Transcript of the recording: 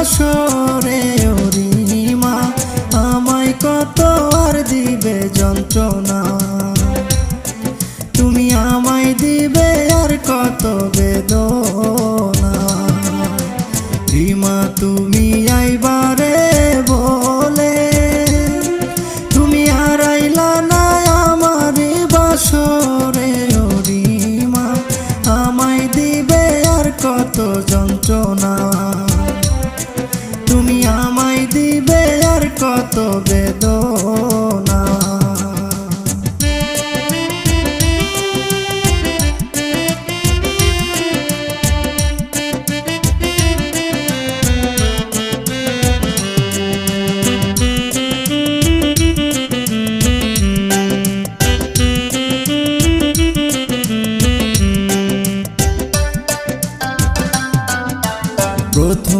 বাসরে ওরিমা আমায় কত আর দিবে যন্ত্রণা তুমি আমায় দিবে আর কত বেদনা রিমা তুমি আইবারে বলে তুমি আর আইলা না আমার বাসরে ওরিমা আমায় দিবে আর কত যন্ত্রণা তুমি আমায় দিবে আর কত বেদনা